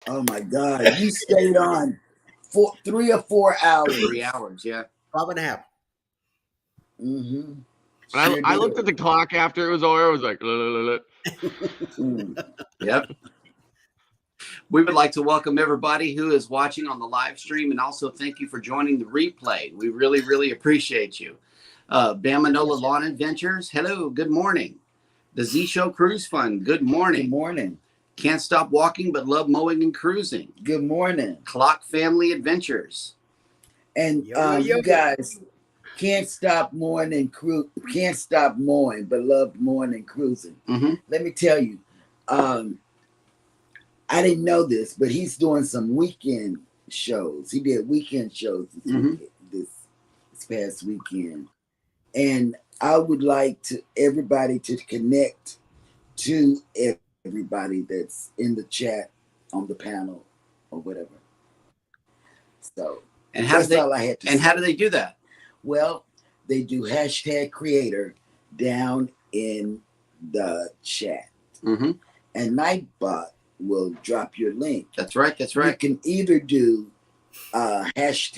Oh my God! You stayed on 3 or 4 hours. 3 hours, yeah. 12.5. Mm-hmm. And Sure I looked at the did. clock after it was over. I was like, Mm. yep. We would like to welcome everybody who is watching on the live stream, and also thank you for joining the replay. We really, really appreciate you. Bamanola Lawn Adventures, hello, good morning. The Z Show Cruise Fund, good morning. Good morning. Can't Stop Walking But Love Mowing and Cruising. Good morning. Clock Family Adventures. And you guys can't stop mowing but love mowing and cruising. Mm-hmm. Let me tell you, I didn't know this, but he's doing some weekend shows. He did weekend shows this past weekend, and I would like everybody to connect to everybody that's in the chat on the panel or whatever. So, and that's all I had to say. And how do they do that? Well, they do #creator down in the chat. Mm-hmm. And Nightbot will drop your link. That's right. That's right. You can either do #ELS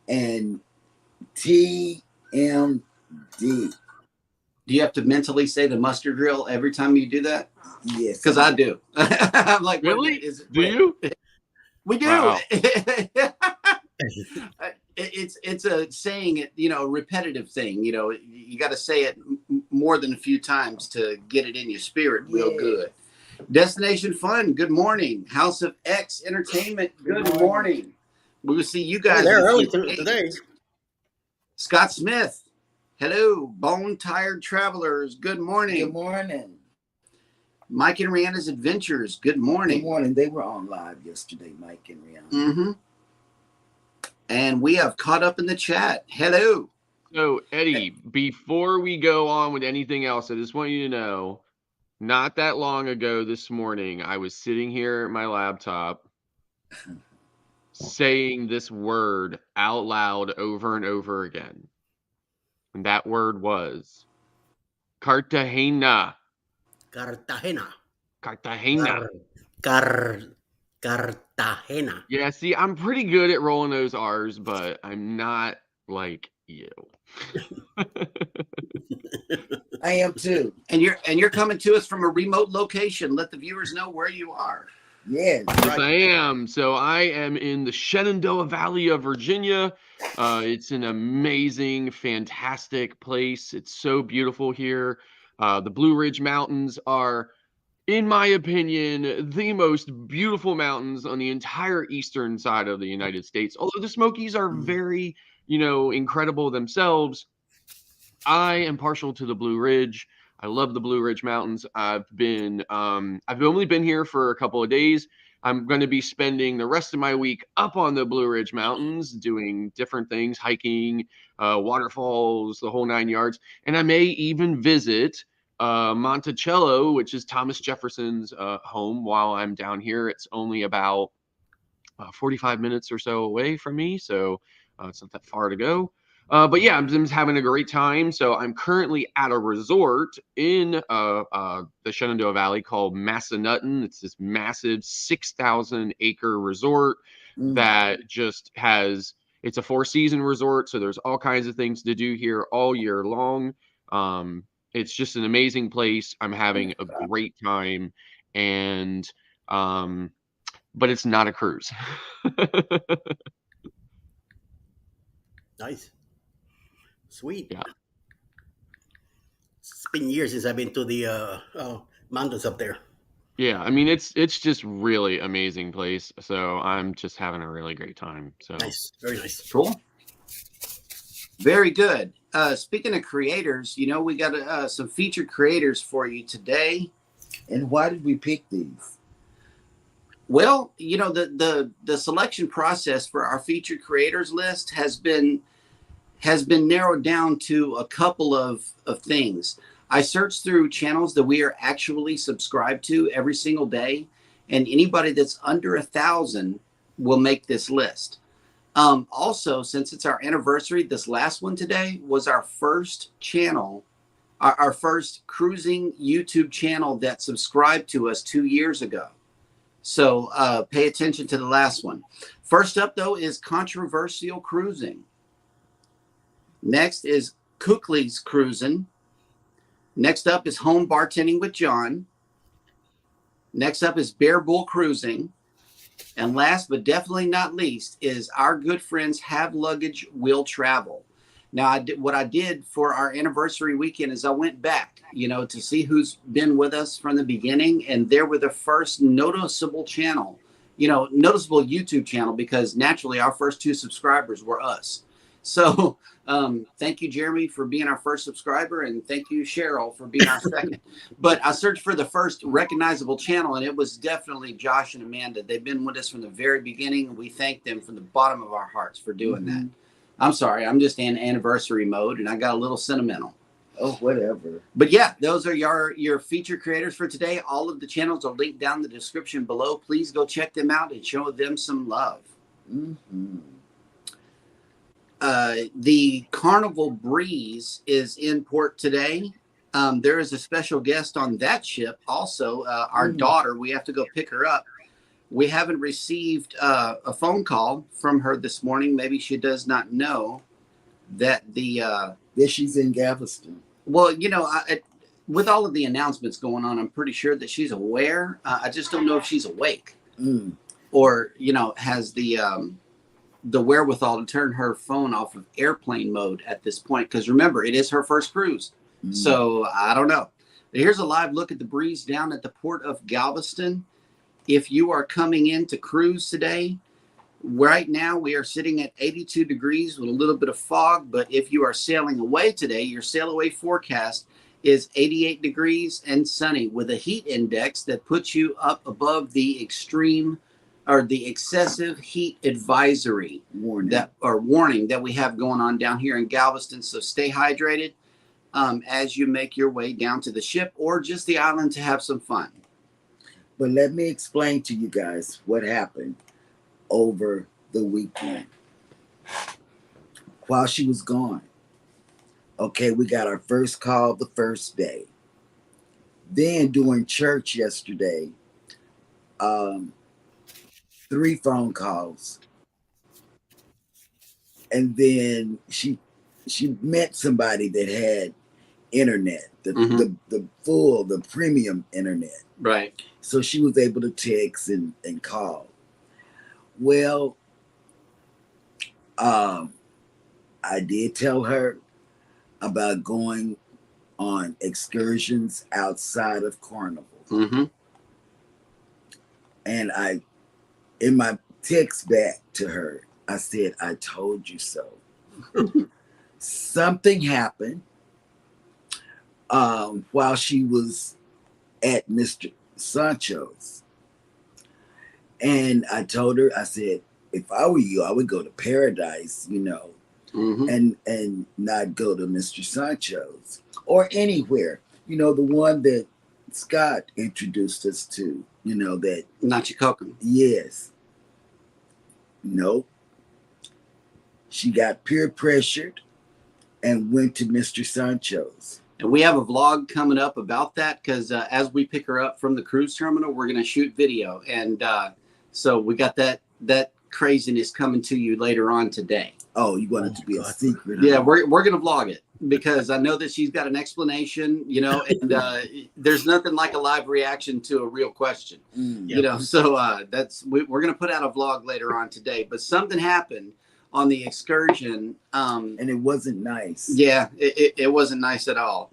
and TMD. Do you have to mentally say the muster drill every time you do that? Yes. Because I do. I'm like, really? Do you? We do. Wow. It's a saying it, repetitive thing. You got to say it more than a few times to get it in your spirit real good. Destination Fun, good morning. House of X Entertainment, good morning. We will see you guys. They're early today. Scott Smith, hello. Bone Tired Travelers, good morning. Good morning. Mike and Rihanna's Adventures, good morning. Good morning. They were on live yesterday, Mike and Rihanna. Mm-hmm. And we have caught up in the chat. Hello. So, Eddie, before we go on with anything else, I just want you to know, not that long ago this morning, I was sitting here at my laptop saying this word out loud over and over again. And that word was Cartagena. Cartagena. Cartagena. Yeah, see, I'm pretty good at rolling those R's, but I'm not like you. I am too. And you're coming to us from a remote location. Let the viewers know where you are. Yes, yes, I am. So I am in the Shenandoah Valley of Virginia. It's an amazing, fantastic place. It's so beautiful here. The Blue Ridge Mountains are, in my opinion, the most beautiful mountains on the entire eastern side of the United States. Although the Smokies are very, incredible themselves, I am partial to the Blue Ridge. I love the Blue Ridge Mountains. I've only been here for a couple of days. I'm going to be spending the rest of my week up on the Blue Ridge Mountains doing different things, hiking, waterfalls, the whole 9 yards. And I may even visit Monticello, which is Thomas Jefferson's home while I'm down here. It's only about 45 minutes or so away from me, so it's not that far to go. But yeah, I'm just having a great time. So I'm currently at a resort in the Shenandoah Valley called Massanutten. It's this massive 6,000 acre resort that just has, it's a 4-season resort. So there's all kinds of things to do here all year long. It's just an amazing place. I'm having a great time, and but it's not a cruise. Nice. Sweet. Yeah. It's been years since I've been to the mountains up there. Yeah, I mean it's just really amazing place. So I'm just having a really great time. So nice, very nice. Cool. Very good. Speaking of creators, we got some featured creators for you today. And why did we pick these? Well, the selection process for our featured creators list has been narrowed down to a couple of things. I searched through channels that we are actually subscribed to every single day, and anybody that's under 1,000 will make this list. Also, since it's our anniversary, this last one today was our first channel our first cruising YouTube channel that subscribed to us 2 years ago. So pay attention to the last one. First up, though, is Controversial Cruising. Next is Cookley's Cruising. Next up is Home Bartending with John. Next up is Bear Bull Cruising. And last but definitely not least is our good friends Have Luggage Will Travel. Now, what I did for our anniversary weekend is I went back, to see who's been with us from the beginning. And they were the first noticeable channel, noticeable YouTube channel, because naturally our first 2 subscribers were us. So thank you, Jeremy, for being our first subscriber. And thank you, Cheryl, for being our second. But I searched for the first recognizable channel, and it was definitely Josh and Amanda. They've been with us from the very beginning. And we thank them from the bottom of our hearts for doing that. I'm sorry, I'm just in anniversary mode, and I got a little sentimental. Oh, whatever. But yeah, those are your feature creators for today. All of the channels are linked down in the description below. Please go check them out and show them some love. The Carnival Breeze is in port today. There is a special guest on that ship also. Our daughter, we have to go pick her up. We haven't received a phone call from her this morning. Maybe she does not know that that she's in Galveston. Well, with all of the announcements going on, I'm pretty sure that she's aware. I just don't know if she's awake or, has the wherewithal to turn her phone off of airplane mode at this point. Because remember, it is her first cruise. So I don't know. Here's a live look at the breeze down at the port of Galveston. If you are coming in to cruise today, right now we are sitting at 82 degrees with a little bit of fog. But if you are sailing away today, your sail away forecast is 88 degrees and sunny with a heat index that puts you up above the extreme or the excessive heat advisory warning that we have going on down here in Galveston. So stay hydrated as you make your way down to the ship or just the island to have some fun. But let me explain to you guys what happened over the weekend while she was gone. Okay, we got our first call the first day. Then during church yesterday, 3 phone calls. And then she met somebody that had internet, the premium internet. Right. So she was able to text and call. Well, I did tell her about going on excursions outside of Carnival. And in my text back to her, I said, I told you so. Something happened while she was at Mr. Sancho's. And I told her, I said, if I were you, I would go to Paradise, and not go to Mr. Sancho's or anywhere. The one that Scott introduced us to, that Nachicocan. Yes. Nope. She got peer pressured and went to Mr. Sancho's. And we have a vlog coming up about that because as we pick her up from the cruise terminal, we're going to shoot video. And so we got that craziness coming to you later on today. Oh, you want it to be a secret? Yeah, we're going to vlog it because I know that she's got an explanation, and there's nothing like a live reaction to a real question, So we're going to put out a vlog later on today. But something happened on the excursion, and it wasn't nice. Yeah, it wasn't nice at all.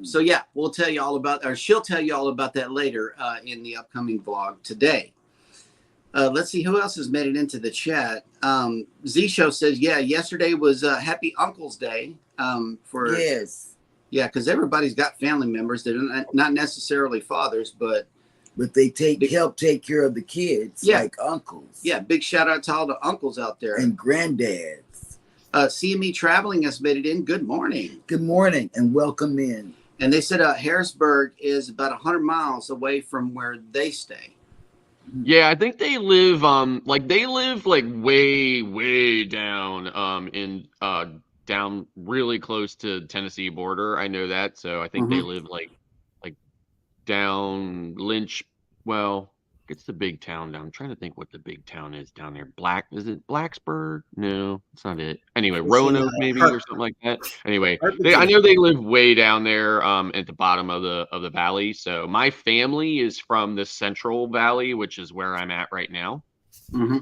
So yeah, we'll tell you all about, or she'll tell you all about that later in the upcoming vlog today. Let's see who else has made it into the chat. Z Show says, yeah, yesterday was Happy Uncle's Day. Yes. Yeah, because everybody's got family members that are not necessarily fathers, but they help take care of the kids, like uncles. Yeah, big shout out to all the uncles out there. And granddads. CME Traveling has made it in. Good morning. Good morning, and welcome in. And they said Harrisburg is about 100 miles away from where they stay. Yeah, I think they live way down in down really close to Tennessee border. I know that. So I think they live like down Lynch. Well, it's the big town down. I'm trying to think what the big town is down there. Is it Blacksburg? No, that's not it. Anyway, Roanoke maybe or something like that. Anyway, I know they live way down there at the bottom of the valley. So my family is from the Central Valley, which is where I'm at right now.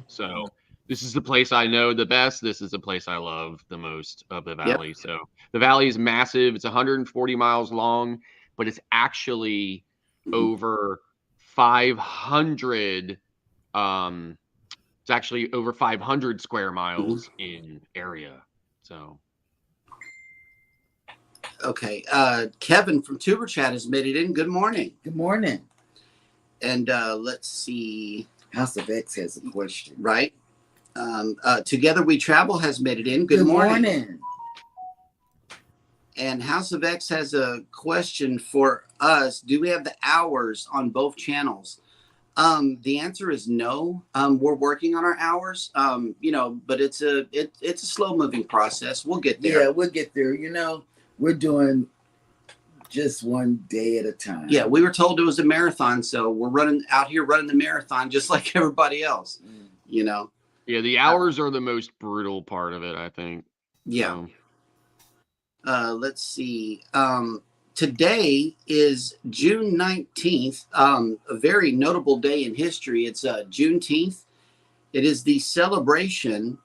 So this is the place I know the best. This is the place I love the most of the valley. Yep. So the valley is massive. It's 140 miles long, but it's actually over 500 it's actually over 500 square miles in area. So okay, Kevin from Tuber Chat has made it in. Good morning. Good morning. And let's see, House of X has a question. Right. Together We Travel has made it in. Good morning. And House of X has a question for us. Do we have the hours on both channels? The answer is no. We're working on our hours, but it's a slow moving process. We'll get there. Yeah, we'll get there. We're doing just one day at a time. Yeah, we were told it was a marathon, so we're running the marathon just like everybody else. Yeah, the hours are the most brutal part of it, I think. Yeah. Let's see. Today is June 19th, a very notable day in history. It's Juneteenth. It is the celebration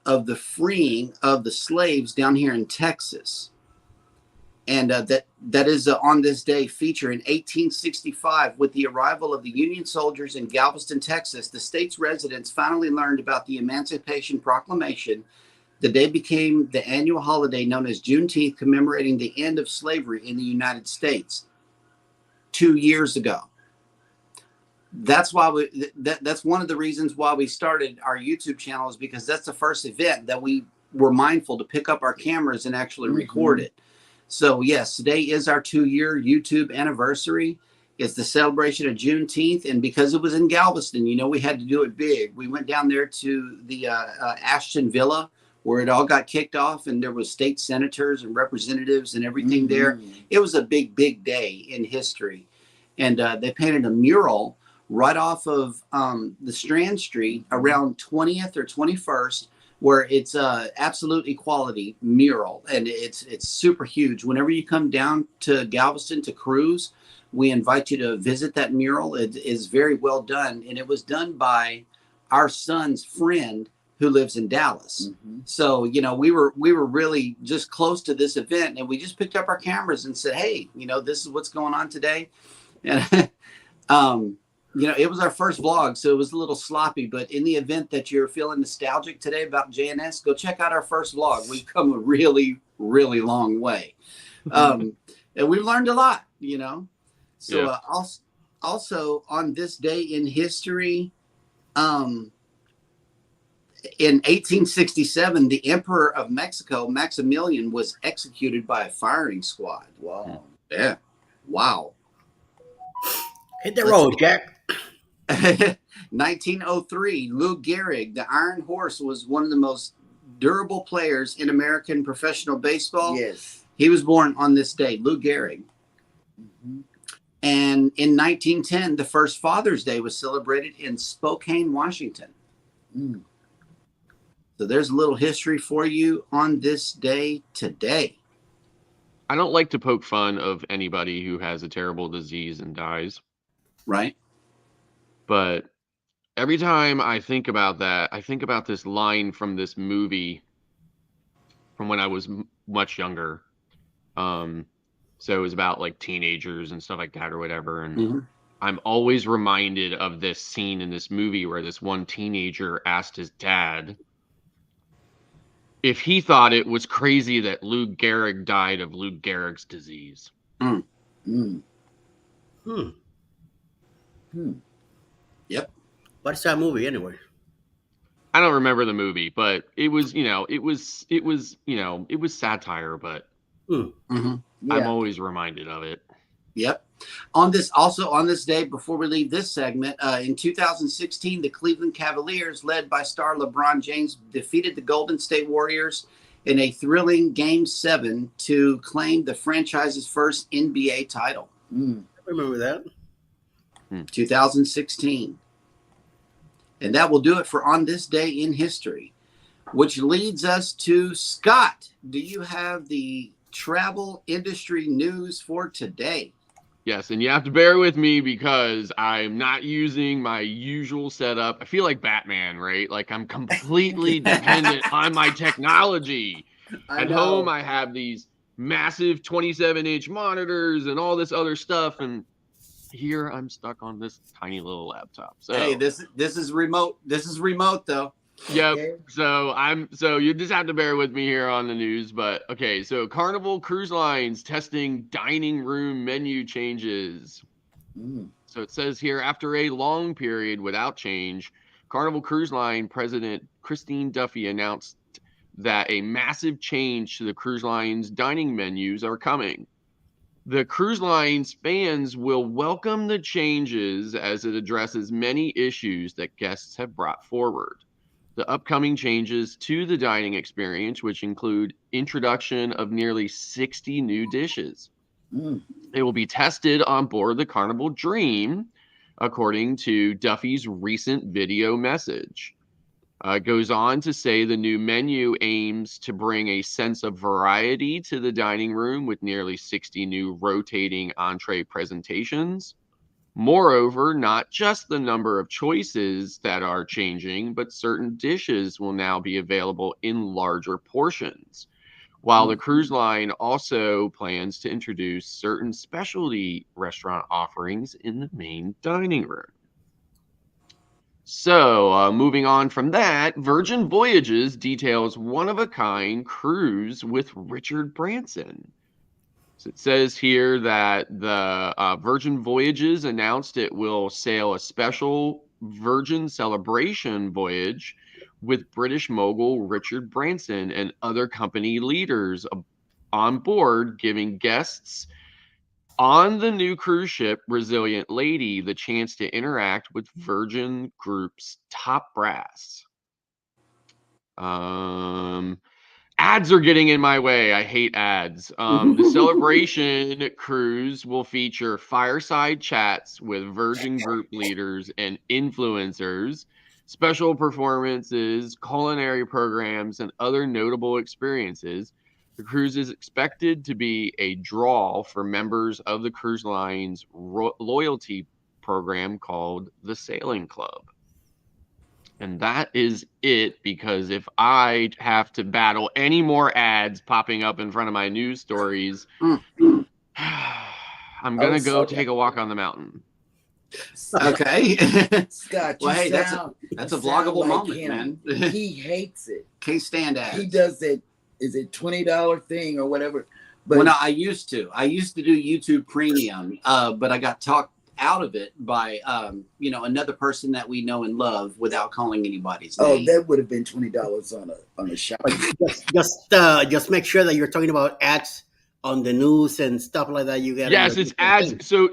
of the freeing of the slaves down here in Texas. And that is on this day feature in 1865. With the arrival of the Union soldiers in Galveston, Texas, the state's residents finally learned about the Emancipation Proclamation. The day became the annual holiday known as Juneteenth, commemorating the end of slavery in the United States 2 years ago. That's why that's one of the reasons why we started our YouTube channel, is because that's the first event that we were mindful to pick up our cameras and actually record it. So yes, today is our 2-year YouTube anniversary. It's the celebration of Juneteenth, and because it was in Galveston, we had to do it big. We went down there to the Ashton Villa, where it all got kicked off, and there was state senators and representatives and everything there. It was a big, big day in history. And they painted a mural right off of the Strand Street around 20th or 21st, where it's absolute equality mural. And it's super huge. Whenever you come down to Galveston to cruise, we invite you to visit that mural. It is very well done. And it was done by our son's friend who lives in Dallas. So, we were really just close to this event, and we just picked up our cameras and said, hey, this is what's going on today. And, it was our first vlog, so it was a little sloppy, but in the event that you're feeling nostalgic today about JNS, go check out our first vlog. We've come a really, really long way. And we've learned a lot, So also on this day in history, in 1867, the Emperor of Mexico, Maximilian, was executed by a firing squad. Wow. Yeah. Wow. Hit the road, Jack. 1903, Lou Gehrig, the Iron Horse, was one of the most durable players in American professional baseball. Yes. He was born on this day, Lou Gehrig. And in 1910, the first Father's Day was celebrated in Spokane, Washington. So there's a little history for you on this day today. I don't like to poke fun of anybody who has a terrible disease and dies. Right. But every time I think about that, I think about this line from this movie from when I was much younger. So it was about like teenagers and stuff like that or whatever. And I'm always reminded of this scene in this movie where this one teenager asked his dad if he thought it was crazy that Lou Gehrig died of Lou Gehrig's disease. Yep. What's that movie anyway? I don't remember the movie, but it was satire, but I'm always reminded of it. Yep. On this day, before we leave this segment, in 2016, the Cleveland Cavaliers, led by star LeBron James, defeated the Golden State Warriors in a thrilling Game 7 to claim the franchise's first NBA title. I remember that. 2016. And that will do it for On This Day in History, which leads us to Scott. Do you have the travel industry news for today? Yes, and you have to bear with me because I'm not using my usual setup. I feel like Batman, right? Like I'm completely dependent on my technology. At home, I have these massive 27-inch monitors and all this other stuff, and here I'm stuck on this tiny little laptop. So hey, this is remote. This is remote though. Yep. So you just have to bear with me here on the news, but okay. So Carnival Cruise Lines testing dining room menu changes. So it says here, after a long period without change, Carnival Cruise Line President Christine Duffy announced that a massive change to the cruise line's dining menus are coming. The cruise line's fans will welcome the changes as it addresses many issues that guests have brought forward. The upcoming changes to the dining experience, which include introduction of nearly 60 new dishes. They will be tested on board the Carnival Dream, according to Duffy's recent video message. It goes on to say the new menu aims to bring a sense of variety to the dining room with nearly 60 new rotating entree presentations. Moreover, not just the number of choices that are changing, but certain dishes will now be available in larger portions. While the cruise line also plans to introduce certain specialty restaurant offerings in the main dining room. So, moving on from that, Virgin Voyages details one-of-a-kind cruise with Richard Branson. So it says here that the Virgin Voyages announced it will sail a special Virgin Celebration voyage with British mogul Richard Branson and other company leaders on board, giving guests on the new cruise ship, Resilient Lady, the chance to interact with Virgin Group's top brass. Ads are getting in my way. I hate ads. The Celebration cruise will feature fireside chats with Virgin Group leaders and influencers, special performances, culinary programs, and other notable experiences. The cruise is expected to be a draw for members of the cruise line's loyalty program called the Sailing Club. And that is it, because if I have to battle any more ads popping up in front of my news stories, I'm going to go take a walk on the mountain. Okay. Scott, well, hey, that's a vloggable moment, man. He hates it. Can't stand ads. He does it. Is it $20 thing or whatever? But well, no, I used to do YouTube Premium, but I got talked out of it by another person that we know and love without calling anybody's name. Oh, that would have been $20 on a shop. Just make sure that you're talking about ads on the news and stuff like that. You get it's ads. Thing. So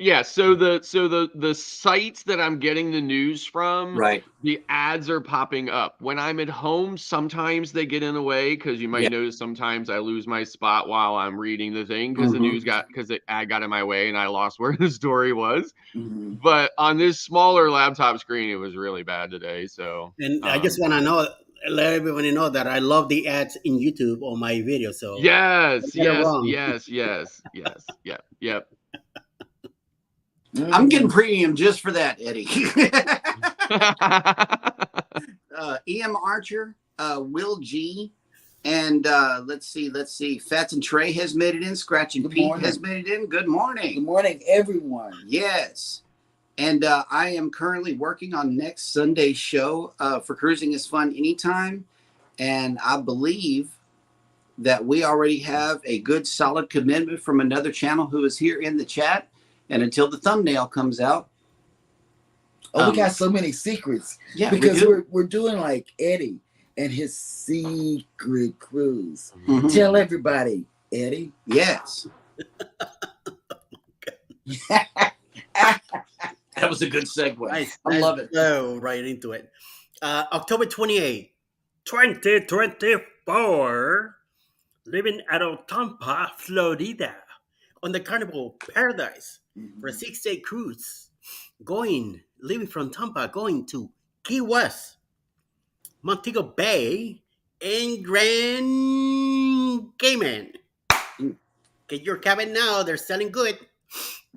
the sites that I'm getting the news from, right? The ads are popping up when I'm at home. Sometimes they get in the way because you might notice sometimes I lose my spot while I'm reading the thing because the ad got in my way and I lost where the story was. But on this smaller laptop screen, it was really bad today. So I just want to let everybody know that I love the ads in YouTube on my video. So yes. I'm getting premium just for that, Eddie. E.M. Archer, Will G, and let's see. Fats and Trey has made it in. Scratch and Pete has made it in. Good morning. Good morning, everyone. Yes. And I am currently working on next Sunday's show for Cruising is Fun Anytime. And I believe that we already have a good solid commitment from another channel who is here in the chat. And until the thumbnail comes out. Oh, we got so many secrets. Yeah, because we're doing like Eddie and his secret cruise. Tell everybody, Eddie. Yes. That was a good segue. Nice. I love it. Go right into it. October 28th, 2024. living out of Tampa, Florida, on the Carnival Paradise for a Mhm. 6-day cruise, leaving from Tampa, going to Key West, Montego Bay, and Grand Cayman. Get your cabin now; they're selling good.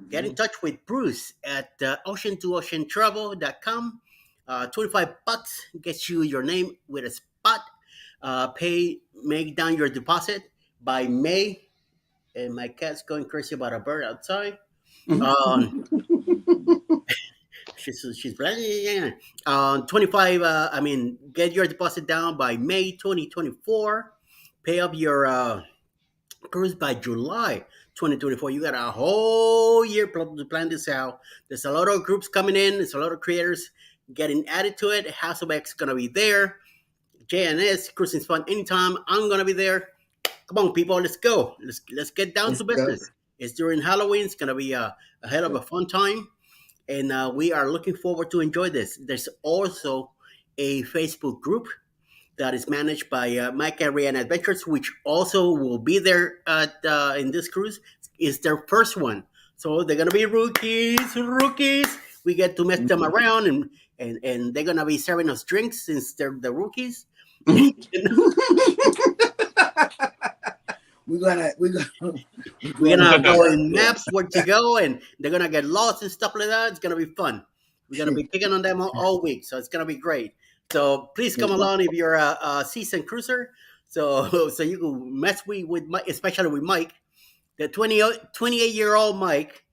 Get in touch with Bruce at ocean2oceantravel.com. $25 gets you your name with a spot. Make down your deposit by May. And my cat's going crazy about a bird outside. Um, she's 25. Get your deposit down by May 2024. Pay up your cruise by July 2024. You got a whole year to plan this out. There's a lot of groups coming in. There's a lot of creators getting added to it. House of X gonna be there. JNS Cruising Fun anytime. I'm gonna be there. Come on, people, let's go. Let's get down Let's to go. business. It's during Halloween. It's gonna be a hell of a fun time, and we are looking forward to enjoy this. There's also a Facebook group that is managed by Mike and Rihanna Adventures, which also will be there in this cruise. It's their first one, so they're gonna be rookies. We get to mess them around, and they're gonna be serving us drinks since they're the rookies. We're gonna Go in maps where to go, and they're gonna get lost and stuff like that. It's gonna be fun. We're gonna be picking on them all week, so it's gonna be great. So please come along if you're a seasoned cruiser. So you can mess with Mike, especially with Mike, the 28-year-old Mike,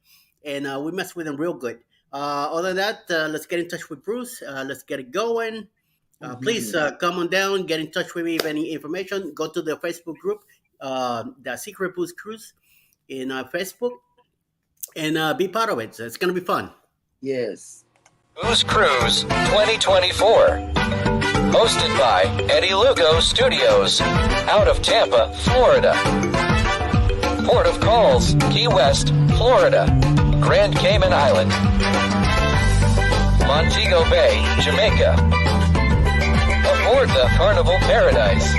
and we mess with him real good. Other than that, let's get in touch with Bruce. Let's get it going. Please come on down, get in touch with me if any information. Go to the Facebook group, the Secret Boost Cruise in Facebook, and be part of it. So it's going to be fun. Yes. Booze Cruise 2024. Hosted by Eddie Lugo Studios, out of Tampa, Florida. Port of calls, Key West, Florida. Grand Cayman Island. Montego Bay, Jamaica. Aboard the Carnival Paradise.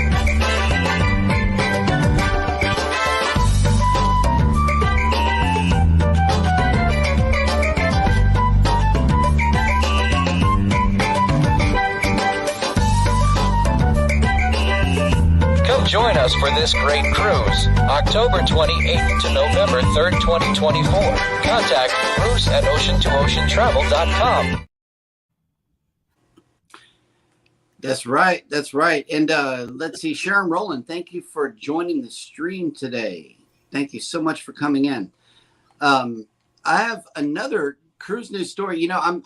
Come join us for this great cruise, October 28th to November 3rd, 2024. Contact Bruce at ocean2oceantravel.com. That's right. That's right. And let's see, Sharon Rowland, thank you for joining the stream today. Thank you so much for coming in. I have another cruise news story. You know, I'm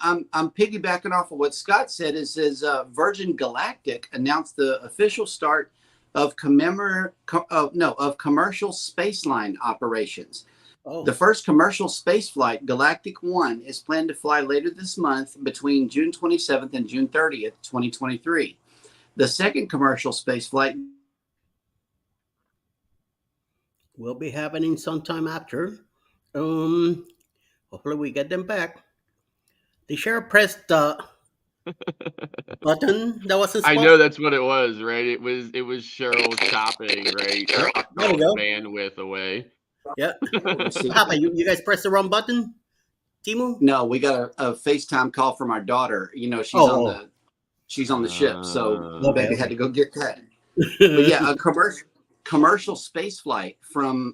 piggybacking off of what Scott said. It says Virgin Galactic announced the official start of commercial spaceline operations. Oh. The first commercial space flight, Galactic 1, is planned to fly later this month between June 27th and June 30th, 2023. The second commercial space flight will be happening sometime after. Hopefully we get them back. The sheriff pressed the button that wasn't I supposed. know that's what it was, right? It was Cheryl chopping, right? There we go. Bandwidth away. Yeah. What happened? You guys pressed the wrong button, Timu? No, we got a FaceTime call from our daughter. You know, she's on the ship, so baby had to go get that. But yeah, a commercial space flight from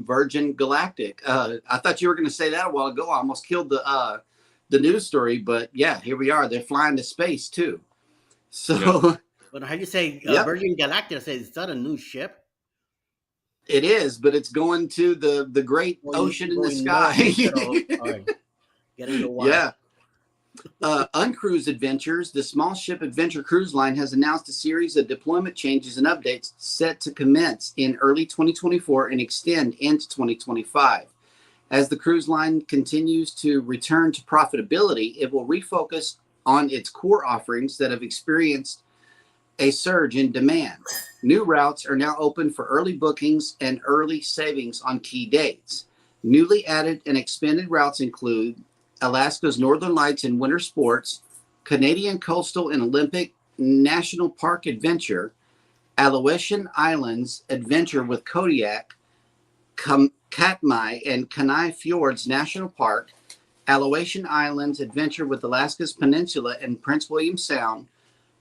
Virgin Galactic. I thought you were going to say that a while ago. I almost killed the news story, but yeah, here we are. They're flying to space too. So, but how do you say Virgin Galactic? Say it's not a new ship. It is, but it's going to the great ocean in the sky. Get in the water. Yeah. Uncruise Adventures, the small ship adventure cruise line, has announced a series of deployment changes and updates set to commence in early 2024 and extend into 2025. As the cruise line continues to return to profitability, it will refocus on its core offerings that have experienced a surge in demand. New routes are now open for early bookings and early savings on key dates. Newly added and expanded routes include Alaska's Northern Lights and Winter Sports, Canadian Coastal and Olympic National Park Adventure, Aleutian Islands Adventure with Kodiak, Katmai and Kenai Fjords National Park, Aleutian Islands Adventure with Alaska's Peninsula and Prince William Sound,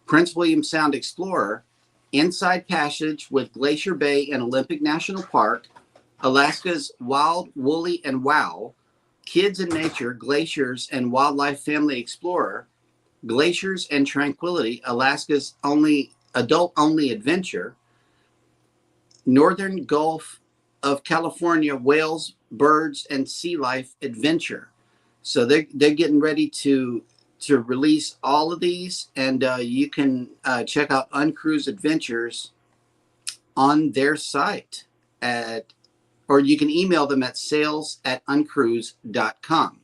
Prince William Sound Explorer, Inside Passage with Glacier Bay and Olympic National Park, Alaska's Wild, Woolly, and Wow, Kids in Nature, Glaciers and Wildlife Family Explorer, Glaciers and Tranquility, Alaska's only adult-only adventure, Northern Gulf of California Whales, Birds, and Sea Life Adventure. So they're getting ready to release all of these, and you can check out Uncruise Adventures on their site or you can email them at sales@uncruise.com.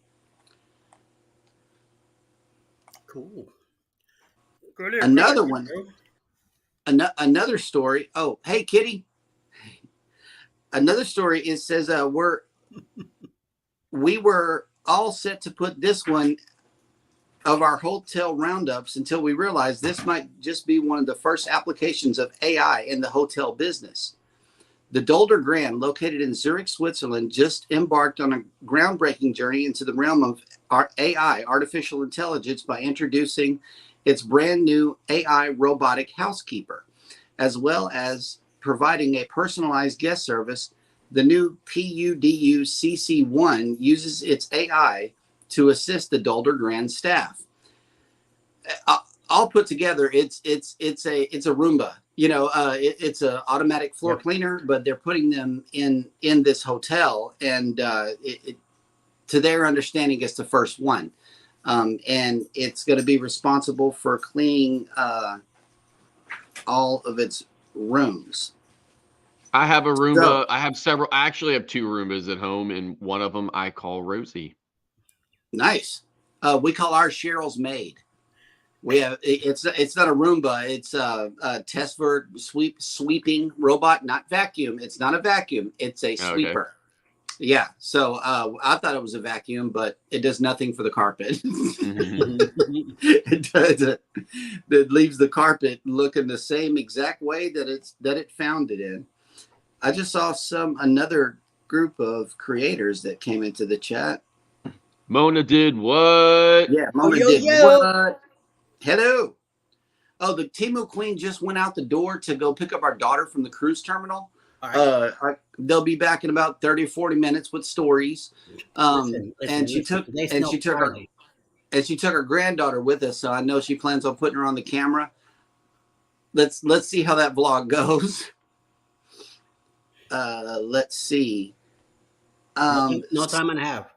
Cool. Another one. Another story. Oh, hey, Kitty. Another story. It says we were all set to put this one of our hotel roundups until we realized this might just be one of the first applications of AI in the hotel business. The Dolder Grand, located in Zurich, Switzerland, just embarked on a groundbreaking journey into the realm of AI, artificial intelligence, by introducing its brand new AI robotic housekeeper, as well as providing a personalized guest service. The new PUDU CC1 uses its AI to assist the Dolder Grand staff. All put together, it's a Roomba. It's an automatic floor cleaner, but they're putting them in this hotel, and to their understanding, it's the first one, and it's going to be responsible for cleaning all of its rooms. I have a Roomba. So, I have several. I actually have 2 Roombas at home, and one of them I call Rosie. Nice. We call ours Cheryl's maid. We have it's not a Roomba. It's a Tesla sweeping robot, not vacuum. It's not a vacuum. It's a sweeper. Okay. Yeah. So I thought it was a vacuum, but it does nothing for the carpet. It leaves the carpet looking the same exact way that it found it in. I just saw another group of creators that came into the chat. Mona did what? Yeah, Mona did what? Hello. Oh, the Temu Queen just went out the door to go pick up our daughter from the cruise terminal. All right. They'll be back in about 30 or 40 minutes with stories. And she took her granddaughter with us, so I know she plans on putting her on the camera. Let's see how that vlog goes. Let's see. No time and a half.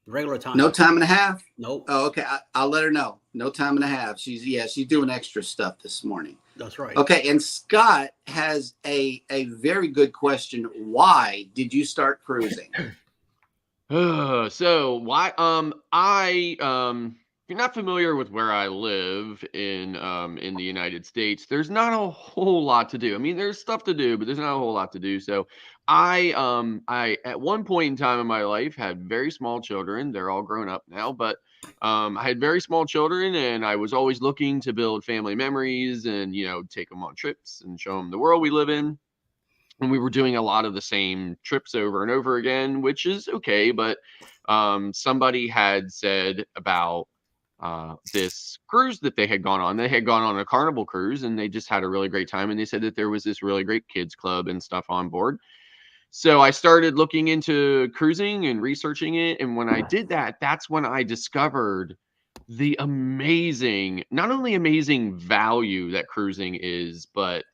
Regular time. No time and a half? Nope. Oh, okay. I'll let her know. No time and a half. She's doing extra stuff this morning. That's right. Okay, and Scott has a very good question. Why did you start cruising? So why if you're not familiar with where I live in the United States, there's not a whole lot to do. I mean, there's stuff to do, but there's not a whole lot to do. So I at one point in time in my life had very small children. They're all grown up now, but I had very small children, and I was always looking to build family memories and, take them on trips and show them the world we live in. And we were doing a lot of the same trips over and over again, which is okay. But somebody had said about this cruise that they had gone on. They had gone on a Carnival cruise, and they just had a really great time. And they said that there was this really great kids club and stuff on board. So I started looking into cruising and researching it. And when I did that, that's when I discovered the not only amazing value that cruising is, but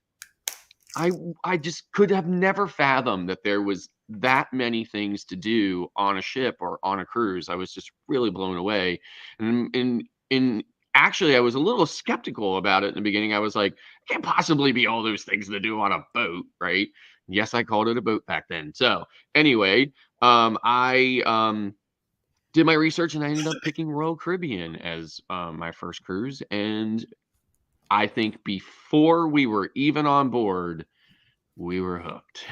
I just could have never fathomed that there was that many things to do on a ship or on a cruise. I was just really blown away. And actually, I was a little skeptical about it in the beginning. I was like, it can't possibly be all those things to do on a boat, right? Yes, I called it a boat back then. So anyway, I did my research, and I ended up picking Royal Caribbean as my first cruise. And I think before we were even on board, we were hooked.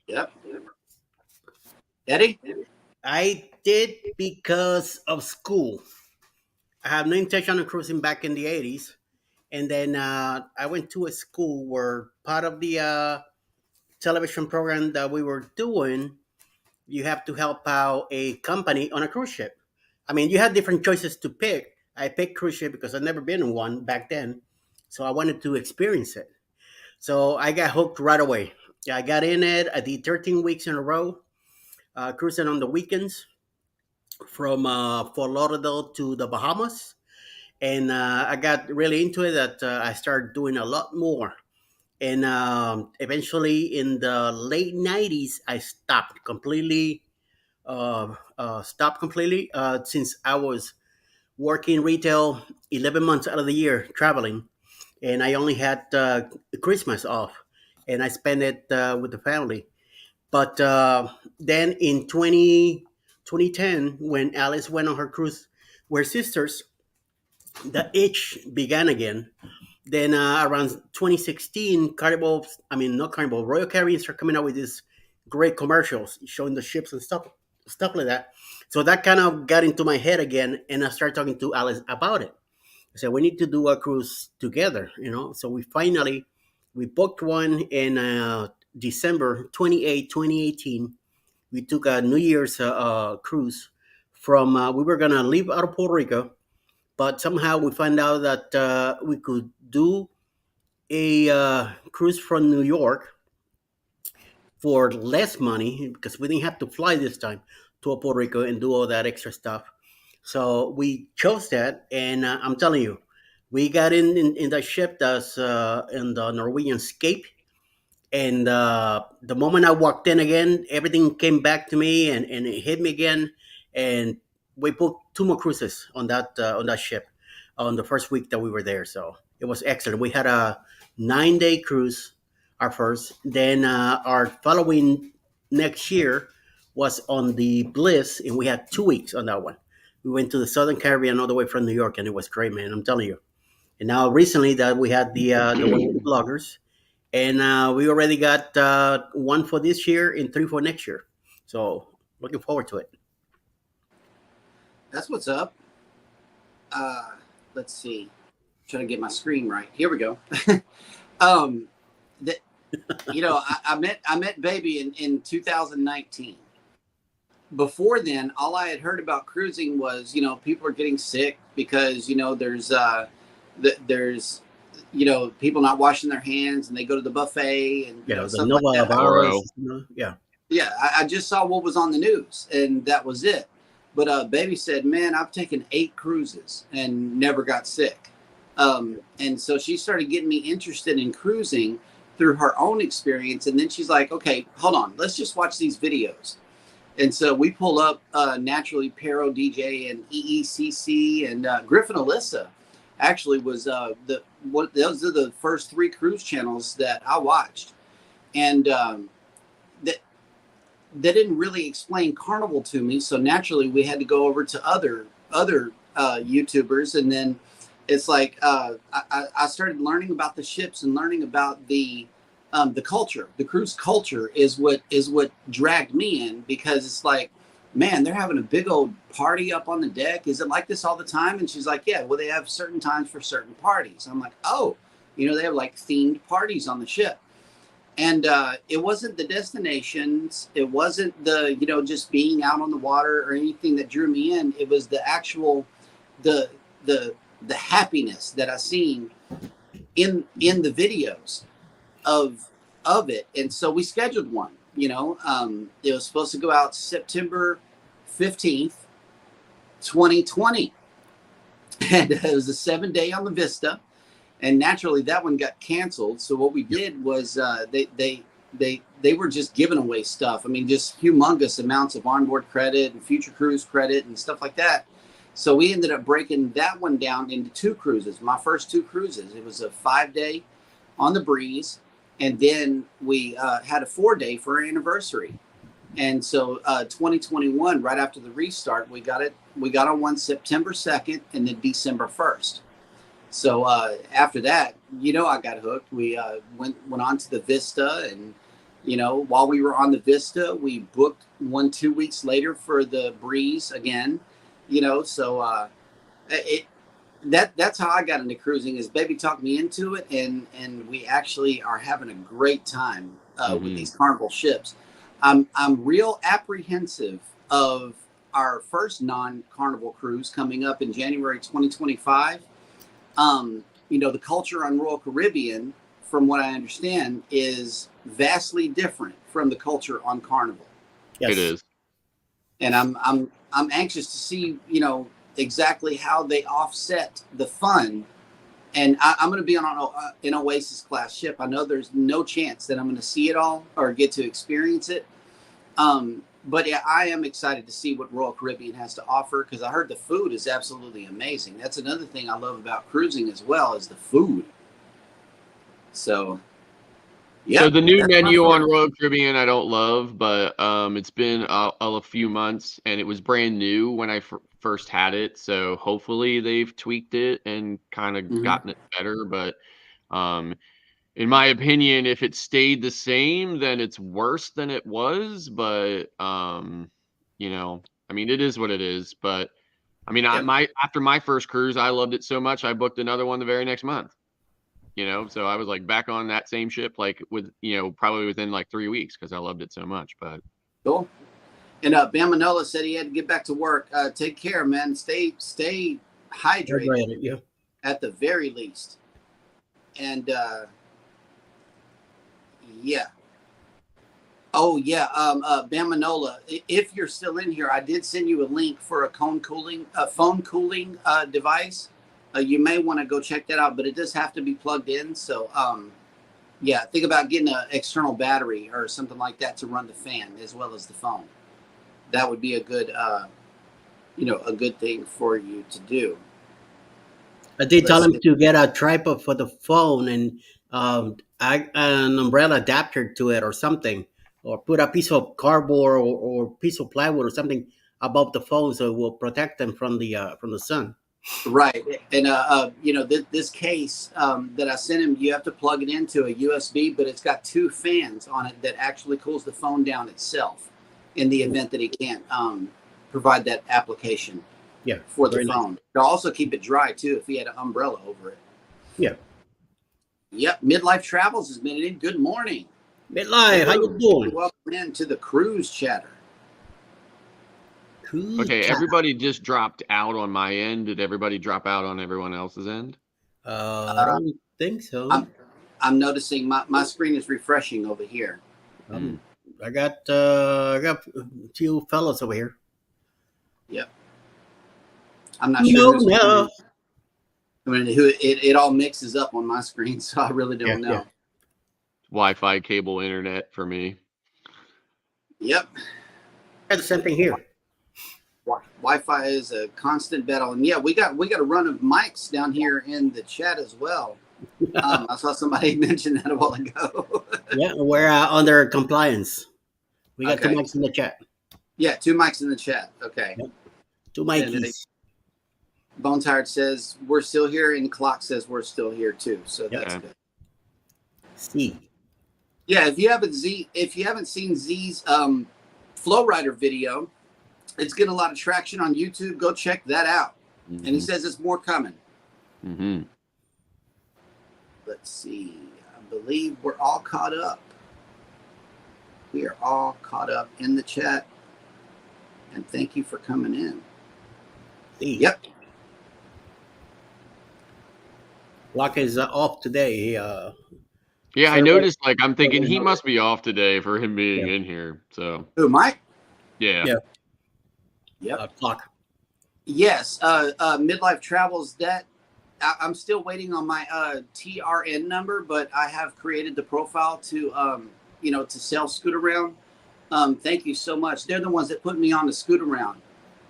Yep. Eddie? I did because of school. I have no intention of cruising back in the 80s. And then I went to a school where part of the television program that we were doing, you have to help out a company on a cruise ship. I mean, you had different choices to pick. I picked cruise ship because I'd never been in one back then, so I wanted to experience it. So I got hooked right away. Yeah, I got in it. I did 13 weeks in a row, cruising on the weekends from Fort Lauderdale to the Bahamas, and I got really into it. That I started doing a lot more, and eventually in the late 90s, I stopped completely. Stopped completely since I was working retail 11 months out of the year traveling, and I only had Christmas off, and I spent it with the family. But then in 2010, when Alice went on her cruise, we're sisters, the itch began again. Then around 2016, Carnival, I mean, not Carnival, Royal Caribbean started coming out with these great commercials showing the ships and stuff like that. So that kind of got into my head again, and I started talking to Alice about it. I said, we need to do a cruise together, you know? So we booked one in December 28, 2018. We took a New Year's cruise from, we were going to leave out of Puerto Rico, but somehow we found out that we could do a cruise from New York for less money because we didn't have to fly this time to Puerto Rico and do all that extra stuff. So we chose that, and I'm telling you, we got in that ship that's in the Norwegian Scape, and the moment I walked in again, everything came back to me, and it hit me again. And we booked two more cruises on that ship on the first week that we were there. So it was excellent. We had a 9 day cruise, our first. Then our following next year was on the Bliss, and we had 2 weeks on that one. We went to the Southern Caribbean all the way from New York, and it was great, man. I'm telling you. And now recently that we had the one with the bloggers, and we already got one for this year and three for next year. So looking forward to it. That's what's up. Let's see. Trying to get my screen right. Here we go. That I met Baby in 2019. Before then, all I had heard about cruising was, people are getting sick because, there's people not washing their hands and they go to the buffet and The stuff Nova like that. virus. Yeah. Yeah, I just saw what was on the news and that was it. But Baby said, man, I've taken 8 cruises and never got sick. And so she started getting me interested in cruising through her own experience. And then she's like, okay, hold on, let's just watch these videos. And so we pull up naturally Pero DJ and EECC and Griffin Alyssa actually was those are the first 3 cruise channels that I watched. And that they didn't really explain Carnival to me. So naturally we had to go over to other YouTubers. And then it's like I started learning about the ships and learning about the culture. The cruise culture is what dragged me in, because it's like, man, they're having a big old party up on the deck. Is it like this all the time? And she's like, yeah, well, they have certain times for certain parties. I'm like, oh, they have like themed parties on the ship. And it wasn't the destinations. It wasn't the, just being out on the water or anything that drew me in. It was the actual, the happiness that I seen in the videos of it. And so we scheduled one. It was supposed to go out September 15th, 2020. And it was a 7-day on the Vista. And naturally that one got canceled. So what we did was they were just giving away stuff. I mean, just humongous amounts of onboard credit and future cruise credit and stuff like that. So we ended up breaking that one down into 2 cruises. My first 2 cruises, it was a 5-day on the Breeze. And then we had a 4-day for our anniversary. And so 2021, right after the restart, we got on one September 2nd and then December 1st. So after that, I got hooked. We went on to the Vista, and while we were on the Vista, we booked 2 weeks later for the Breeze again. So that's how I got into cruising. Is baby talked me into it, and we actually are having a great time with these Carnival ships. I'm real apprehensive of our first non-Carnival cruise coming up in January 2025. The culture on Royal Caribbean, from what I understand, is vastly different from the culture on Carnival. Yes. It is. And I'm anxious to see, exactly how they offset the fun. And I'm going to be on an Oasis class ship. I know there's no chance that I'm going to see it all or get to experience it. But yeah, I am excited to see what Royal Caribbean has to offer, because I heard the food is absolutely amazing. That's another thing I love about cruising as well, is the food. So, yeah. So the new menu on Royal Caribbean I don't love, but it's been a few months, and it was brand new when I first had it. So hopefully they've tweaked it and kind of gotten it better. But in my opinion, if it stayed the same, then it's worse than it was. But I mean, it is what it is. But I mean, after my first cruise, I loved it so much, I booked another one the very next month. So I was like back on that same ship, like with, probably within like 3 weeks, because I loved it so much. But cool. And Bam Manola said he had to get back to work. Take care, man. Stay hydrated. Yeah. At the very least. And yeah. Oh yeah. Bam Manola, if you're still in here, I did send you a link for a phone cooling device. You may want to go check that out, but it does have to be plugged in. So, yeah, think about getting an external battery or something like that to run the fan as well as the phone. That would be a good, a good thing for you to do. I did tell him to get a tripod for the phone and an umbrella adapter to it or something, or put a piece of cardboard or piece of plywood or something above the phone so it will protect them from the sun. Right. And, this case that I sent him, you have to plug it into a USB, but it's got 2 fans on it that actually cools the phone down itself in the event that he can't provide that application for the phone. Nice. It'll also keep it dry, too, if he had an umbrella over it. Yeah. Yep. Midlife Travels has been in. Good morning. Midlife, how you doing? Welcome into the Cruise Chatter. Okay, everybody just dropped out on my end. Did everybody drop out on everyone else's end? I don't think so. I'm noticing my screen is refreshing over here. I got a few fellows over here. Yep. I'm not sure. No. I mean, it all mixes up on my screen, so I really don't know. Yeah. Wi-Fi, cable, internet for me. Yep. I had the same thing here. Wi-Fi is a constant battle, and yeah, we got a run of mics down here in the chat as well. I saw somebody mention that a while ago. Yeah, we're under compliance. We got 2 mics in the chat. Yeah, 2 mics in the chat. Okay. Yep. 2 mics. Bone Tired says we're still here, and Clock says we're still here too. So that's good. See. Yeah, if you haven't seen Z's Flow Rider video, it's getting a lot of traction on YouTube. Go check that out. And he says it's more coming. Let's see. I believe we're all caught up. We are all caught up in the chat. And thank you for coming in. Yep. Block is off today. Yeah, I noticed. Like, I'm thinking he must be off today for him being in here. So. Who, Mike? Yeah. Yep. Clock. Yes. Midlife Travels. That I'm still waiting on my TRN number, but I have created the profile to to sell Scoot Around. Thank you so much. They're the ones that put me on the Scoot Around,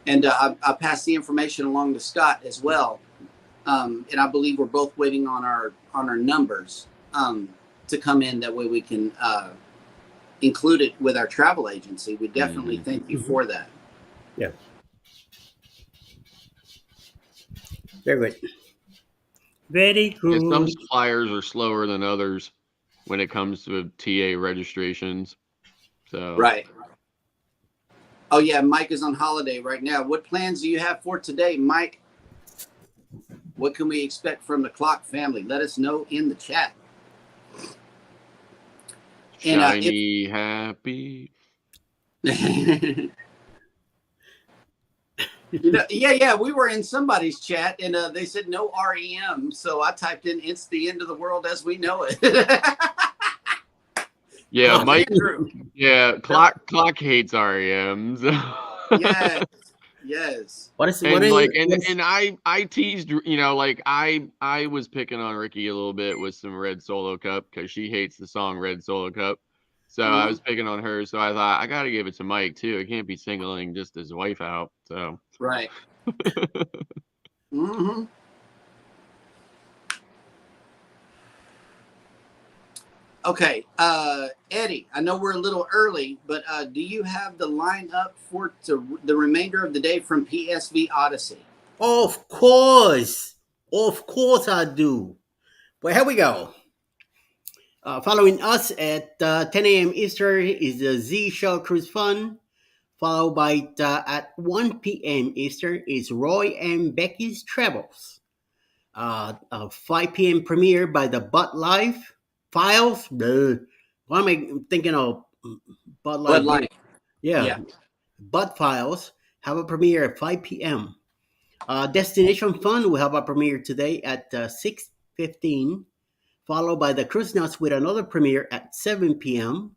and I passed the information along to Scott as well. And I believe we're both waiting on our numbers to come in. That way we can include it with our travel agency. We definitely thank you for that. Yeah. Very good. Very good. Yeah, some suppliers are slower than others when it comes to TA registrations. So right. Oh yeah, Mike is on holiday right now. What plans do you have for today, Mike? What can we expect from the Clock family? Let us know in the chat. Shiny happy. Yeah, we were in somebody's chat and they said no REM, so I typed in "It's the end of the world as we know it." Yeah, Mike. Andrew. Yeah, Clock hates REMs. Yes. I teased, like I was picking on Ricky a little bit with some Red Solo Cup because she hates the song Red Solo Cup. So I was picking on her. So I thought I got to give it to Mike too. I can't be singling just his wife out. So right. Mm-hmm. Okay, Eddie, I know we're a little early, but do you have the lineup for the remainder of the day from PSV Odyssey? Of course I do. Well, here we go. Following us at 10 a.m. Eastern is the Z Show Cruise Fun. Followed by at 1 p.m. Eastern is Roy and Becky's Travels. 5 p.m. premiere by the Bud Life Files. Why am I thinking of Bud Life? Bud Light. Yeah. Bud Files have a premiere at 5 p.m. Destination Fun will have a premiere today at 6:15, followed by the Cruise Nuts with another premiere at 7 p.m.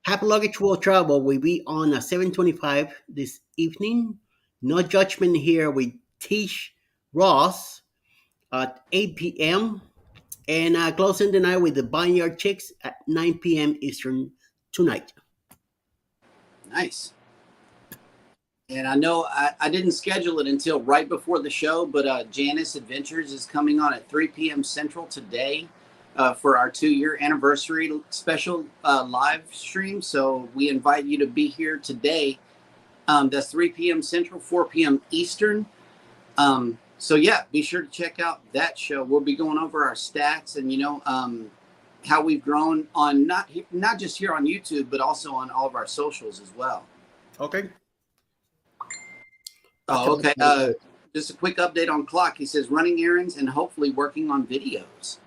Happy Luggage World Travel will be on 7:25 this evening. No Judgment here with Tish Ross at 8 p.m. And closing the night with the Barnyard Chicks at 9 p.m. Eastern tonight. Nice. And I know I didn't schedule it until right before the show, but Janice Adventures is coming on at 3 p.m. Central today for our 2-year anniversary special live stream. So we invite you to be here today. That's 3 p.m. Central, 4 p.m. Eastern. So yeah, be sure to check out that show. We'll be going over our stats and how we've grown on not just here on YouTube, but also on all of our socials as well. Okay. Oh, okay. Just a quick update on Clock. He says running errands and hopefully working on videos.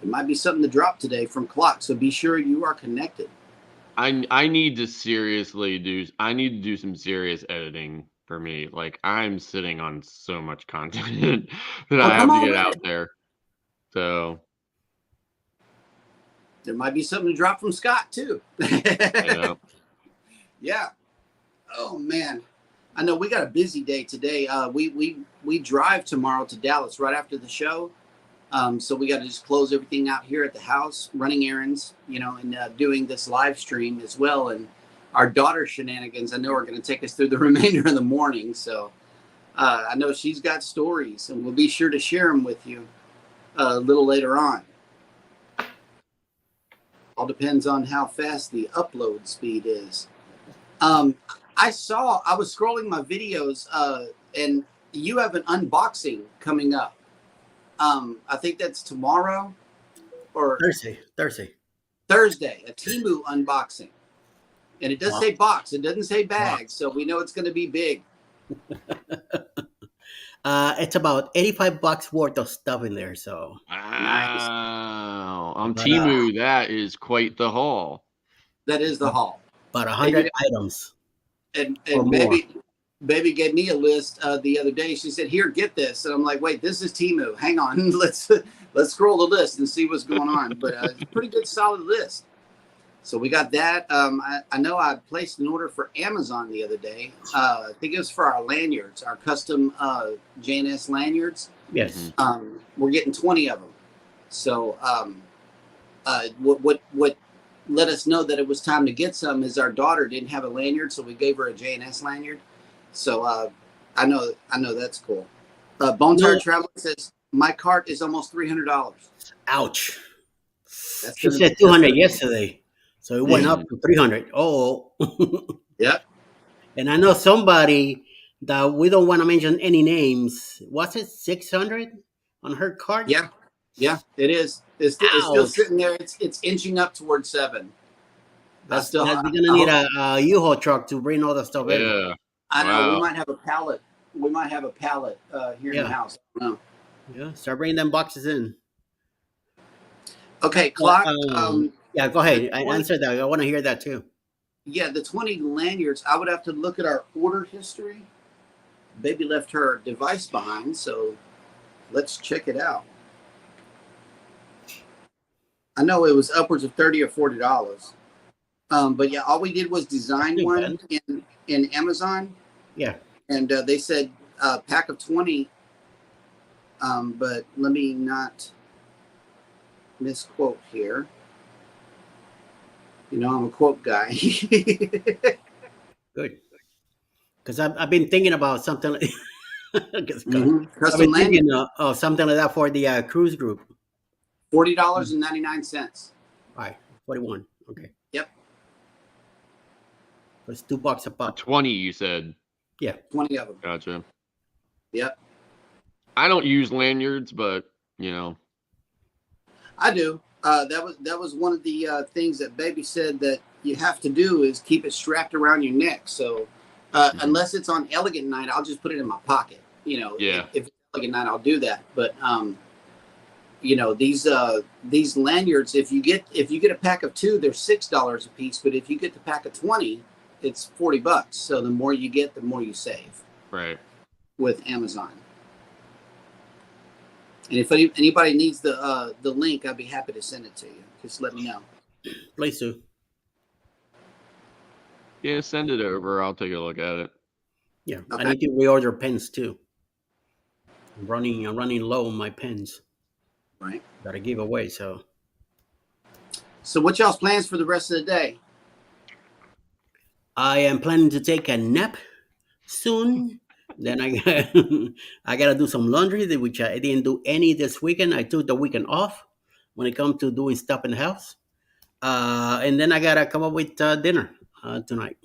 It might be something to drop today from Clock, so be sure you are connected. I need to seriously do some serious editing for me. Like I'm sitting on so much content that I have to get out there. So there might be something to drop from Scott too. Yeah. Oh man. I know we got a busy day today. We drive tomorrow to Dallas right after the show. So we got to just close everything out here at the house, running errands, and doing this live stream as well. And our daughter's shenanigans, I know, are going to take us through the remainder of the morning. So I know she's got stories, and we'll be sure to share them with you a little later on. All depends on how fast the upload speed is. I was scrolling my videos, and you have an unboxing coming up. I think that's tomorrow or Thursday, a Temu unboxing. And it does say box. It doesn't say bag. So we know it's going to be big. It's about $85 worth of stuff in there. So nice. On Temu, that is quite the haul. That is the haul. About 100 items. And Baby gave me a list the other day. She said, "Here, get this." And I'm like, "Wait, this is Temu. Hang on, let's scroll the list and see what's going on." But it's a pretty good, solid list. So we got that. I know I placed an order for Amazon the other day. I think it was for our lanyards, our custom JNS lanyards. Yes. We're getting 20 of them. So what let us know that it was time to get some is our daughter didn't have a lanyard, so we gave her a JNS lanyard. So I know that's cool. Bone Tired Traveler says my cart is almost $300. Ouch. She said 200 yesterday, so it went up to 300. Oh. Yep. And I know somebody that we don't want to mention any names. Was it 600 on her cart? Yeah, it is. It's still sitting there. It's inching up towards 7. That's gonna need a U-Haul truck to bring all the stuff in. I know. We might have a pallet. Here in the house. I don't know. Yeah, start bringing them boxes in. Okay, clock. Yeah, go The ahead. I 20, answer that. I want to hear that too. yeah, the 20 lanyards. I would have to look at our order history. Baby left her device behind, so let's check it out. I know it was upwards of $30 or $40. But yeah, all we did was design one in Amazon. Yeah. And they said pack of 20. But let me not misquote here. You know, I'm a quote guy. Good. Because I've been thinking about something. I've Custom been lanyard. thinking of something like that for the cruise group. $40.99. All right, 41. Okay. Yep. It's $2 a For pop. 20, you said. Yeah. 20 of them. Gotcha. Yep. I don't use lanyards, but you know. I do. That was one of the things that Baby said that you have to do is keep it strapped around your neck. So unless it's on Elegant Night, I'll just put it in my pocket. You know, Yeah. if it's Elegant Night, I'll do that. But you know, these lanyards, if you get a pack of 2, they're $6 a piece. But if you get the pack of 20, it's $40. So the more you get, the more you save. Right. With Amazon. And if anybody needs the link, I'd be happy to send it to you. Just let me know. Please do. Yeah, send it over. I'll take a look at it. Yeah, Okay. I need to reorder pens too. I'm running low on my pens. Right. Got to give away. So what y'all's plans for the rest of the day? I am planning to take a nap soon. Then I I gotta do some laundry, which I didn't do any this weekend. I took the weekend off when it comes to doing stuff in the house. And then I gotta come up with dinner tonight.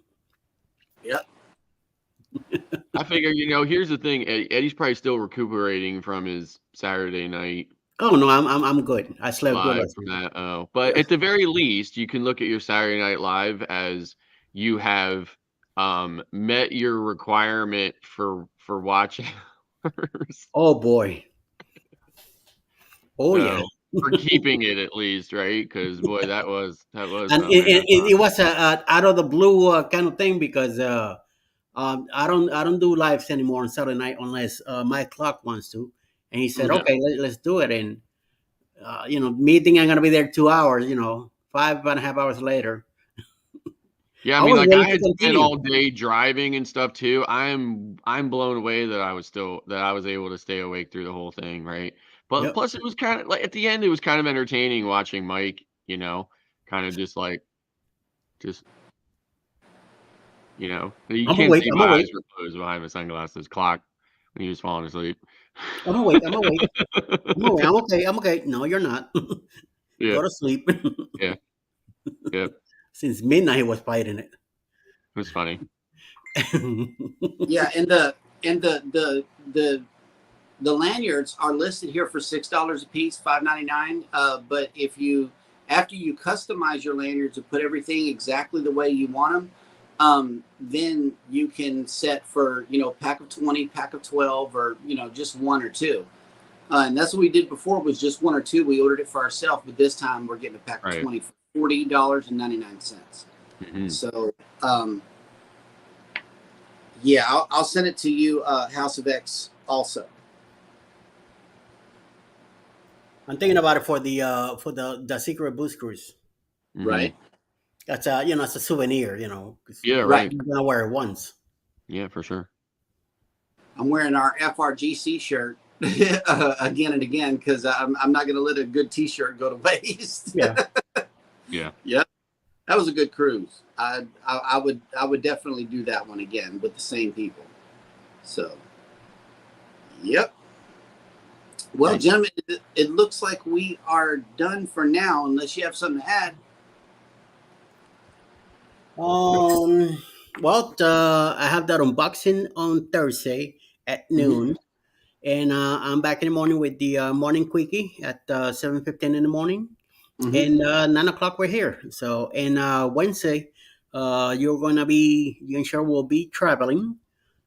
Yep. I figure, here's the thing. Eddie's probably still recuperating from his Saturday night Oh no, I'm good. I slept good live last from night. that. Oh, but at the very least, you can look at your Saturday night live as you have met your requirement for watch hours. Oh boy. Oh yeah. So for keeping it at least, right? Because boy, that was And a marathon. it was a out of the blue kind of thing because I don't do lives anymore on Saturday night unless my clock wants to. And he said, Yeah. "Okay, let's do it." And me thinking I'm gonna be there 2 hours. 5.5 hours later, Yeah, I I mean, was like ready I to had spent continue. all day driving and stuff too. I'm blown away that I was able to stay awake through the whole thing, right? But Yep. plus it was kind of like at the end it was kind of entertaining watching Mike, kind of just you I'm can't awake. see I'm my awake. eyes were closed behind my sunglasses clock when he was falling asleep. I'm awake. I'm awake. I'm awake. I'm okay. I'm okay. No, you're not. Yeah, Go to sleep. yeah, yeah. It Since midnight, he was fighting it. was funny. Yeah, and the lanyards are listed here for $6 a piece, $5.99. But if you after you customize your lanyards and put everything exactly the way you want them, then you can set for pack of 20, pack of 12, or just 1 or 2. And that's what we did before was just 1 or 2. We ordered it for ourselves, but this time we're getting a pack of Right. 20 for $40.99. Mhm. So yeah, I'll send it to you, House of X also. I'm thinking about it for the secret boost cruise. Mhm. Right. That's it's a souvenir. 'Cause Yeah, Right. right. you're gonna wear it once. Yeah, for sure. I'm wearing our FRGC shirt again and again because I'm not going to let a good T-shirt go to waste. Yeah. Yeah. Yep, that was a good cruise. I would definitely do that one again with the same people. So, yep. Well, Nice. gentlemen, it looks like we are done for now, unless you have something to add. Well, I have that unboxing on Thursday at noon, and I'm back in the morning with the morning quickie at 7:15 in the morning, and 9 o'clock we're here. So, and Wednesday, you and sure will be traveling.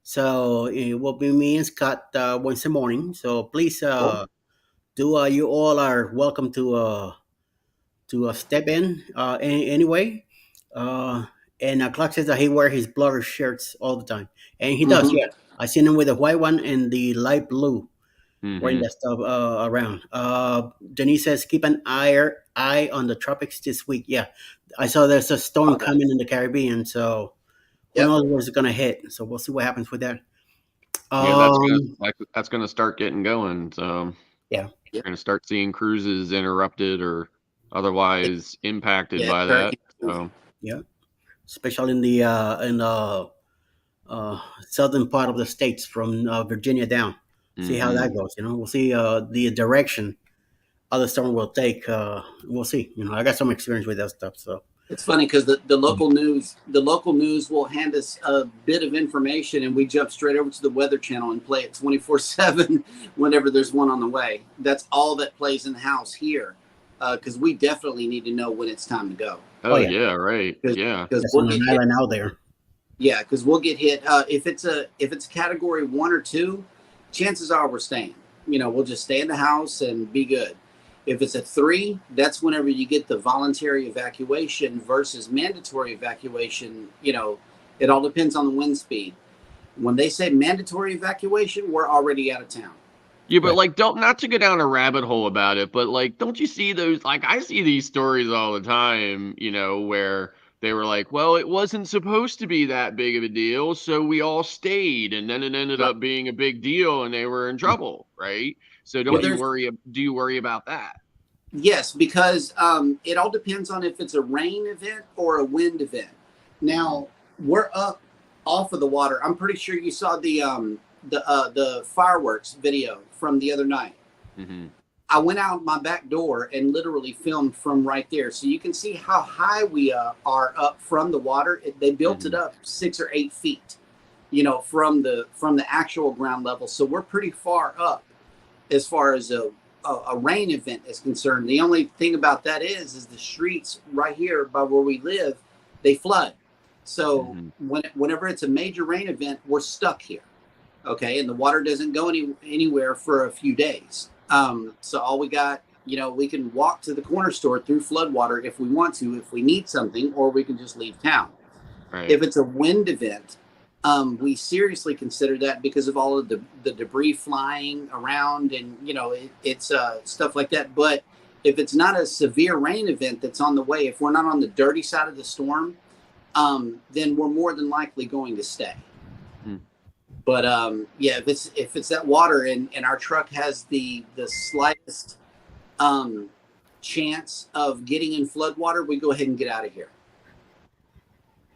So it will be me and Scott Wednesday morning. So please Cool. you all are welcome to step in anyway. Uh, and Clark says that he wears his blur shirts all the time, and he does. Mhm. Yeah, I seen him with the white one and the light blue, wearing Hmm. that stuff around. Denise says keep an eye on the tropics this week. Yeah, I saw there's a storm All that. coming in the Caribbean, so who Yep. knows where it's gonna hit. So we'll see what happens with that. Yeah, Um, that's gonna start getting going. So yeah, we're Yep. gonna start seeing cruises interrupted or otherwise impacted Yeah. by that. Hurricane season. So yeah, especially in the southern part of the states from Virginia down. See how hmm that goes. We'll see the direction other storm will take. We'll see. I got some experience with that stuff. So It's funny because the local news will hand us a bit of information and we jump straight over to the Weather Channel and play it 24/7 whenever there's one on the way. That's all that plays in the house here because we definitely need to know when it's time to go oh oh yeah, yeah, right. Yeah. because that's we'll on an get hit. island out there. Yeah, because we'll get hit. If it's category 1 or 2, chances are we're staying. We'll just stay in the house and be good. If it's a 3, that's whenever you get the voluntary evacuation versus mandatory evacuation. It all depends on the wind speed. When they say mandatory evacuation, we're already out of town. Yeah, but Right. like, don't not to go down a rabbit hole about it, but like, don't you see those? Like, I see these stories all the time, where they were like, well, it wasn't supposed to be that big of a deal, so we all stayed, and then it ended Right. up being a big deal, and they were in trouble, right? So Well, don't you there's worry? Do you worry about that? Yes, because it all depends on if it's a rain event or a wind event. Hmm. Now we're up off of the water. I'm pretty sure you saw the fireworks video from the other night. Hmm. I went out my back door and literally filmed from right there, so you can see how high we are up from the water. They built it Hmm. up 6 or 8 feet, from the actual ground level. So we're pretty far up as far as a rain event is concerned. The only thing about that is the streets right here by where we live, they flood. So Hmm. whenever it's a major rain event, we're stuck here. Okay, and the water doesn't go anywhere for a few days. So all we got, we can walk to the corner store through floodwater if we want to, if we need something, or we can just leave town. Right. If it's a wind event, we seriously consider that because of all of the debris flying around and it's stuff like that. But if it's not a severe rain event that's on the way, if we're not on the dirty side of the storm, then we're more than likely going to stay. Hmm. But yeah, if it's that water and our truck has the slightest um, chance of getting in flood water, we go ahead and get out of here.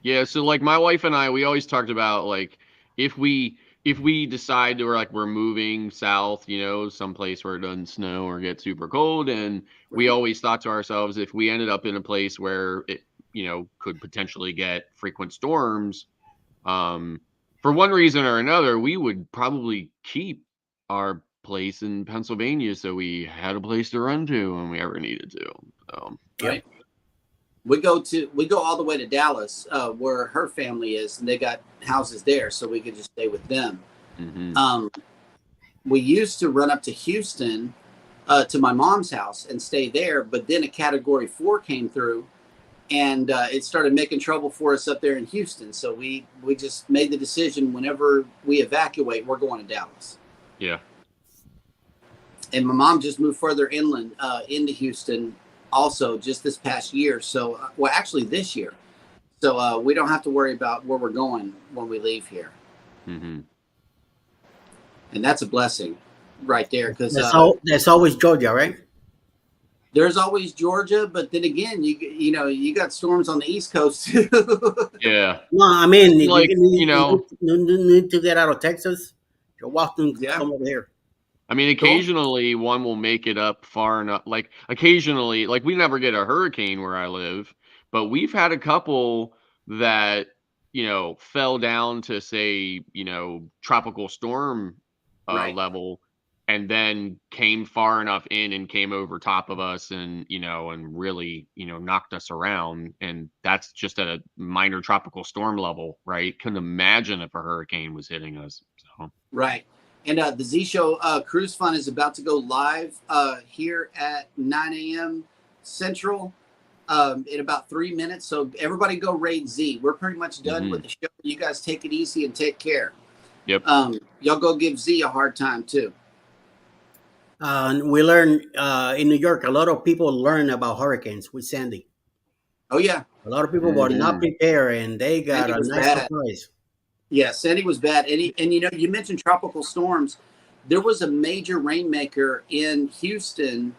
Yeah, so like my wife and I, we always talked about like if we decide to we're moving south, someplace where it doesn't snow or get super cold, and we Right. always thought to ourselves if we ended up in a place where it, could potentially get frequent storms, um, for one reason or another, we would probably keep our place in Pennsylvania so we had a place to run to when we ever needed to. So, Yep. Right. We go all the way to Dallas, where her family is, and they got houses there, so we could just stay with them. hmm Um, we used to run up to Houston, to my mom's house and stay there, but then a Category 4 came through, and it started making trouble for us up there in Houston. So we just made the decision whenever we evacuate, we're going to Dallas. yeah. And my mom just moved further inland into Houston, also just this past year. So, well, actually this year. So we don't have to worry about where we're going when we leave here, hmm and that's a blessing, right there. Because That's always Georgia, right? there's always Georgia, but then again, you got storms on the East Coast too. Yeah. No, I mean, if Like, you need to get out of Texas, you're welcome to Yeah, come over here. I mean, cool. occasionally one will make it up far enough. Like occasionally, like we never get a hurricane where I live, but we've had a couple that, fell down to say, tropical storm Right. level and then came far enough in and came over top of us and, and really, knocked us around. And that's just at a minor tropical storm level, right? Couldn't imagine if a hurricane was hitting us. So. Right. And the Z Show Cruise Fun is about to go live here at 9 a.m. Central in about 3 minutes. So everybody go raid Z. We're pretty much done with the show. You guys take it easy and take care. Yep. Y'all go give Z a hard time too. We learn in New York, a lot of people learn about hurricanes with Sandy. Oh, yeah. A lot of people were not prepared, and they got a nice surprise. Yeah, Sandy was bad. And you mentioned tropical storms. There was a major rainmaker in Houston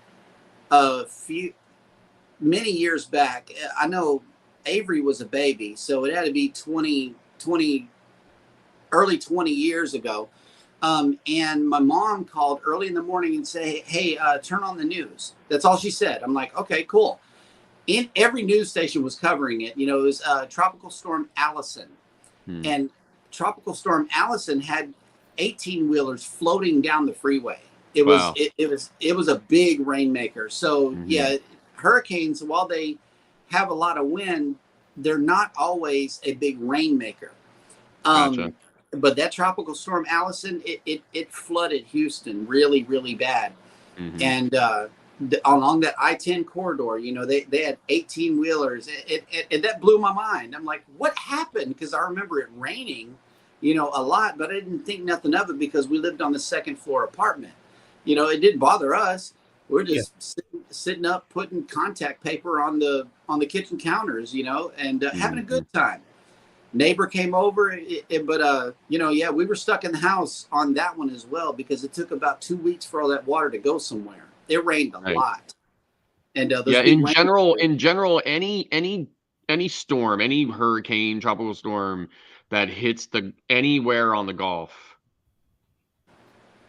many years back. I know Avery was a baby, so it had to be early 20 years ago. And my mom called early in the morning and say, hey, turn on the news. That's all she said. I'm like, okay, cool. In every news station was covering it. It was Tropical Storm Allison. And Tropical Storm Allison had 18-wheelers floating down the freeway. It was a big rainmaker. So yeah, hurricanes, while they have a lot of wind, they're not always a big rainmaker. Gotcha. But that Tropical Storm Allison, it flooded Houston really, really bad. And along that I-10 corridor, they had 18-wheelers. And that blew my mind. I'm like, what happened? Because I remember it raining, a lot, but I didn't think nothing of it because we lived on the second floor apartment. It didn't bother us. We're just sitting up, putting contact paper on the kitchen counters, and having a good time. Neighbor came over, but we were stuck in the house on that one as well because it took about 2 weeks for all that water to go somewhere. It rained a lot, and in general, any storm, any hurricane, tropical storm that hits anywhere on the Gulf,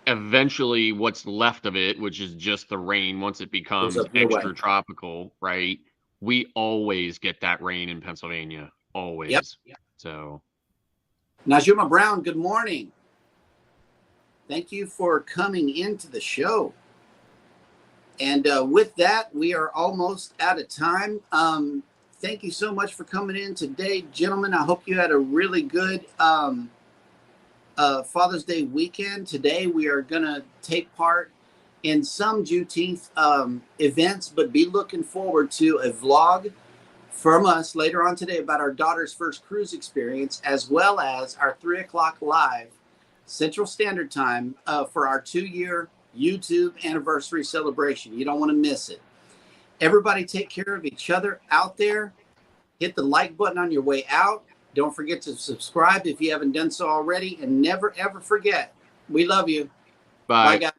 eventually, what's left of it, which is just the rain, once it becomes extra tropical, right? We always get that rain in Pennsylvania, always. Yep. So, Najuma Brown, good morning. Thank you for coming into the show. And with that, we are almost out of time. Thank you so much for coming in today, gentlemen. I hope you had a really good Father's Day weekend. Today, we are going to take part in some Juneteenth events, but be looking forward to a vlog from us later on today about our daughter's first cruise experience, as well as our 3 o'clock live Central Standard Time for our 2-year YouTube anniversary celebration. You don't want to miss it. Everybody take care of each other out there. Hit the like button on your way out. Don't forget to subscribe if you haven't done so already. And never, ever forget, we love you. Bye. Bye, guys.